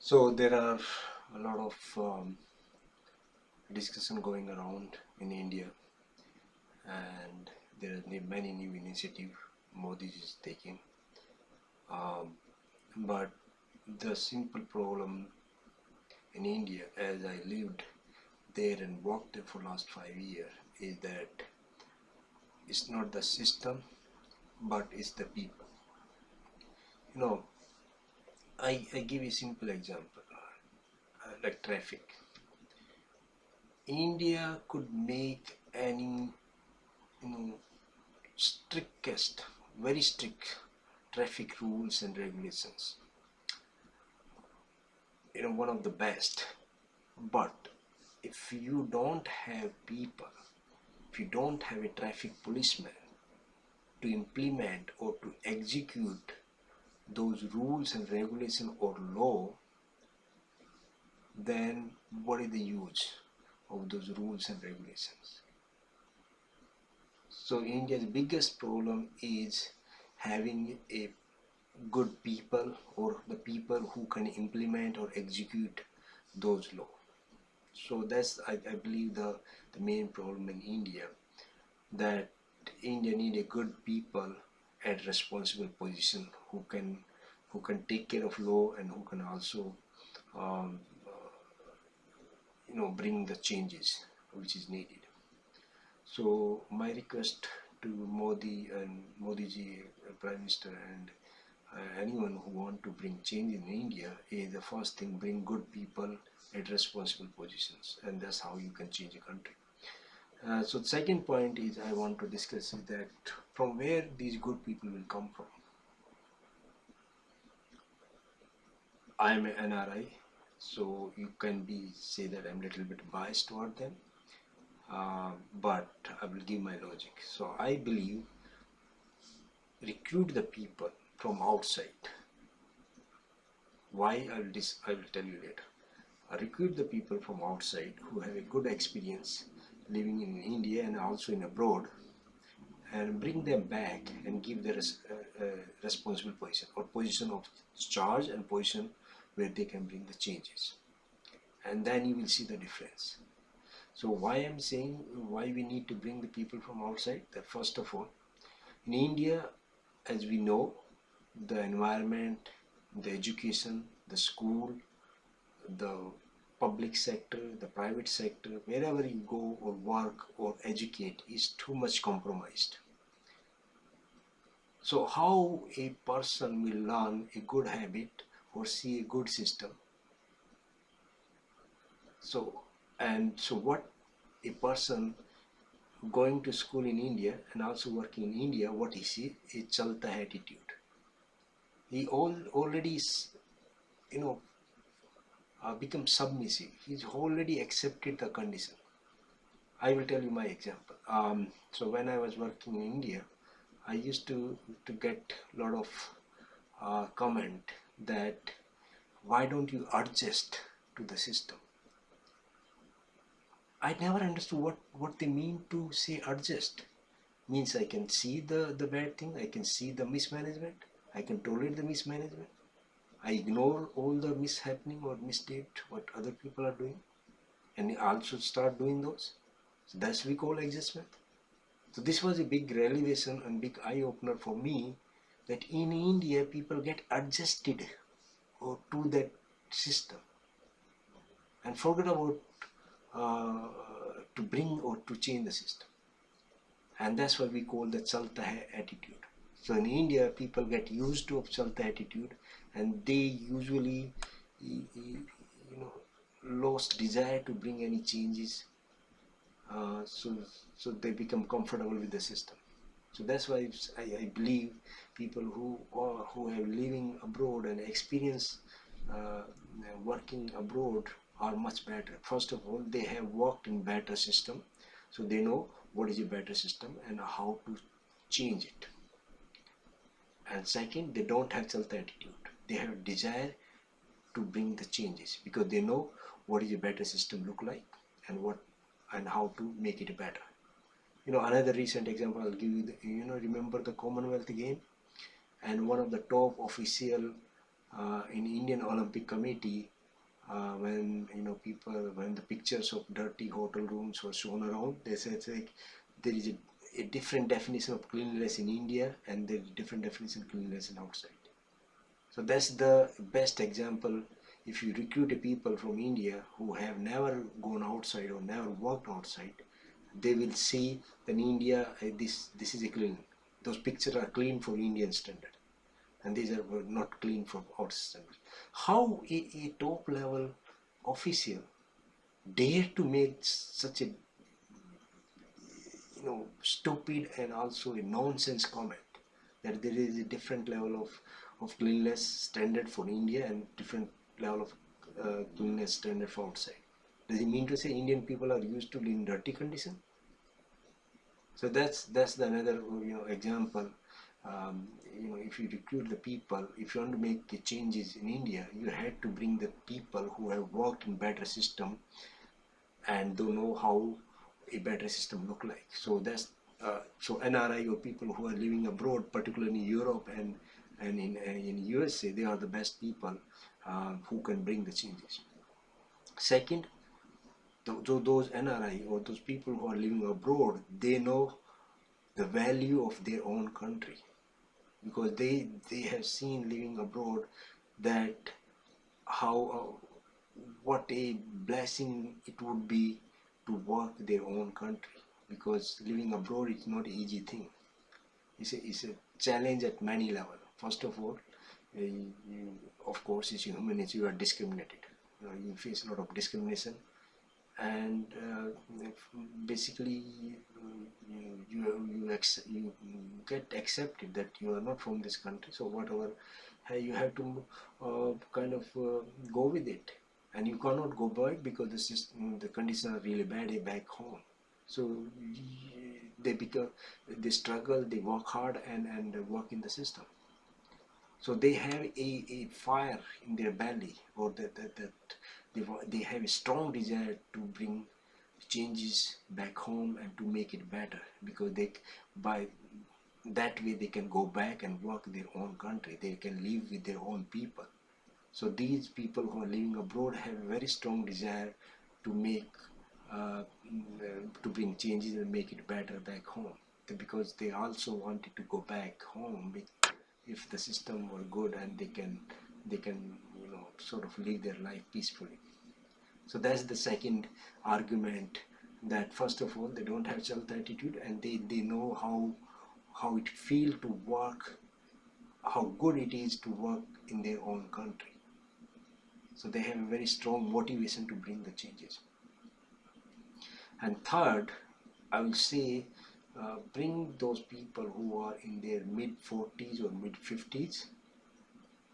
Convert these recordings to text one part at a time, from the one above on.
So there are a lot of discussion going around in India, and there are many new initiatives Modi is taking. Um, but the simple problem in India, as I lived there and worked there for last 5 years, is that it's not the system, but it's the people. You know, I give you a simple example, like traffic. India could make any strictest, very strict traffic rules and regulations. One of the best. But if you don't have people, if you don't have a traffic policeman to implement or to execute those rules and regulation or law, then what is the use of those rules and regulations? So India's biggest problem is having a good people or the people who can implement or execute those laws. So that's I believe the main problem in India, that India need a good people at responsible position who can take care of law and who can also um, bring the changes which is needed. So my request to Modi and Modi ji, Prime Minister, and anyone who want to bring change in India is the first thing: bring good people at responsible positions, and that's how you can change a country. So the second point is I want to discuss is that from where these good people will come from. I am an NRI, so you can say that I'm a little bit biased toward them, but I will give my logic. So I believe recruit the people from outside. Why I will tell you later. Recruit the people from outside who have a good experience living in India and also in abroad, and bring them back and give them responsible position or position of charge and position where they can bring the changes, and then you will see the difference. So why I'm saying why we need to bring the people from outside, that first of all, in India, as we know, the environment, the education, the school, the public sector, the private sector, wherever you go or work or educate, is too much compromised. So how a person will learn a good habit or see a good system? So what a person going to school in India and also working in India, what he see is chalta hai attitude. He already become submissive. He's already accepted the condition. I will tell you my example. So when I was working in India, I used to get a lot of comment that why don't you adjust to the system? I never understood what they mean to say adjust. Means I can see the bad thing, I can see the mismanagement, I can tolerate the mismanagement, I ignore all the mishappening or misdeed what other people are doing, and also start doing those. So that's we call adjustment. So this was a big revelation and big eye opener for me, that in India people get adjusted or to that system and forget about to bring or to change the system. And that's what we call the chalta hai attitude. So in India, people get used to chalta attitude, and they usually lost desire to bring any changes. So they become comfortable with the system. So that's why I believe people who have living abroad and experience working abroad are much better. First of all, they have worked in better system, so they know what is a better system and how to change it. And second, they don't have chalta attitude. They have desire to bring the changes because they know what is a better system look like and how to make it better. Another recent example I'll give you. Remember the Commonwealth game, and one of the top official in Indian Olympic Committee when people, when the pictures of dirty hotel rooms were shown around, they said it's like there is a different definition of cleanliness in India and there is different definition of cleanliness in outside. So that's the best example. If you recruit a people from India who have never gone outside or never worked outside, they will see that in India, this is a clean. Those pictures are clean for Indian standard, and these are not clean for outside standard. How a top level official dare to make such a stupid and also a nonsense comment that there is a different level of cleanliness standard for India and different level of cleanliness standard for outside. Does it mean to say Indian people are used to live in dirty condition? So that's the another example. If you recruit the people, if you want to make the changes in India, you had to bring the people who have worked in better system and don't know how a better system look like. So that's so NRI or people who are living abroad, particularly in Europe and in USA, they are the best people who can bring the changes. Second, those NRI or those people who are living abroad, they know the value of their own country because they have seen living abroad that how what a blessing it would be to work their own country, because living abroad is not an easy thing. It's a challenge at many levels. First of all, of course, as human nature, you are discriminated. You face a lot of discrimination, and basically you get accepted that you are not from this country. So whatever, you have to kind of go with it, and you cannot go back because the conditions are really bad back home. So they struggle, they work hard and work in the system. So they have a fire in their belly, or that they have a strong desire to bring changes back home and to make it better, because by that way they can go back and work their own country, they can live with their own people. So these people who are living abroad have a very strong desire to make to bring changes and make it better back home, because they also wanted to go back home if the system were good and they can sort of live their life peacefully. So that's the second argument, that first of all they don't have self-attitude and they know how it feels to work, how good it is to work in their own country. So they have a very strong motivation to bring the changes. And third, I will say bring those people who are in their mid-40s or mid-50s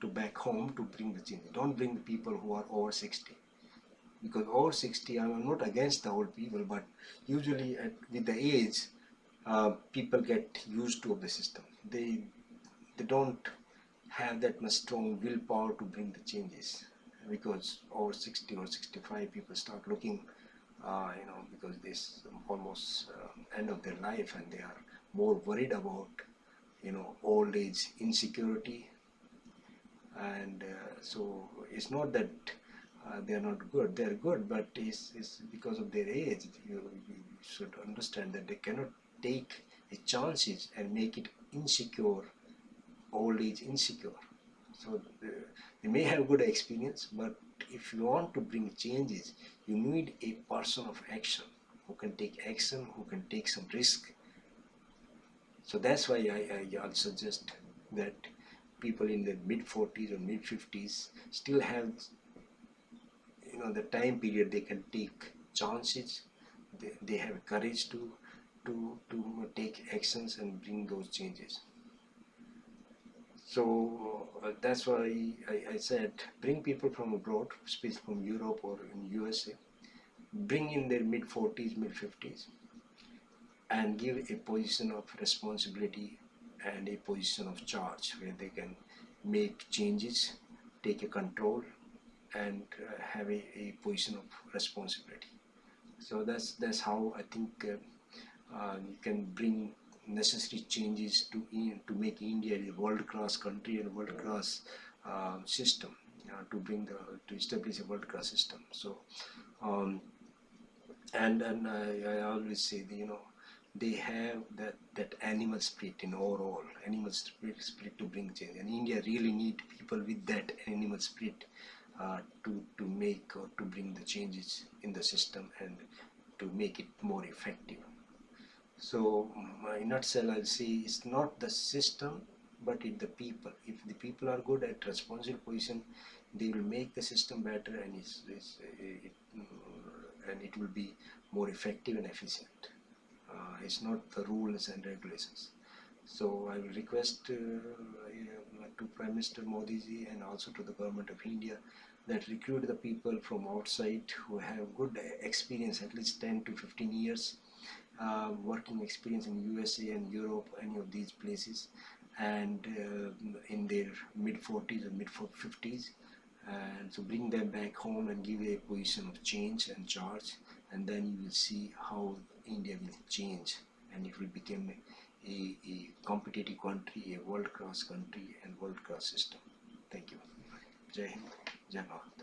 to back home to bring the change. Don't bring the people who are over 60. Because over 60, I'm not against the old people, but usually with the age, people get used to the system. They don't have that much strong willpower to bring the changes, because over 60 or 65 people start looking, because this almost end of their life, and they are more worried about old age insecurity. And so it's not that they are not good, they are good, but it's because of their age. You should understand that they cannot take chances and make it insecure, old age insecure. So they may have good experience, but if you want to bring changes, you need a person of action who can take action, who can take some risk. So that's why I suggest that people in their mid-40s or mid-50s still have the time period they can take chances. They have courage to take actions and bring those changes. So that's why I said bring people from abroad, especially from Europe or in USA, bring in their mid-40s, mid-50s, and give a position of responsibility and a position of charge where they can make changes, take a control, and have a position of responsibility. So that's how I think you can bring necessary changes to make India a world-class country and a world-class system. to establish a world-class system. So and I always say they have that animal spirit in overall animal spirit to bring change, and India really need people with that animal spirit to make or to bring the changes in the system and to make it more effective. So in a nutshell, I'll say it's not the system, but it's the people. If the people are good at responsible position, they will make the system better, and it will be more effective and efficient. It's not the rules and regulations. So I will request to Prime Minister Modi ji and also to the government of India that recruit the people from outside who have good experience, at least 10 to 15 years working experience in USA and Europe, any of these places, and in their mid 40s or mid 50s, and so bring them back home and give a position of change and charge, and then you will see how India will change, and it will become a competitive country, a world-class country and world-class system. Thank you. Jai Hind, Jai Bharat.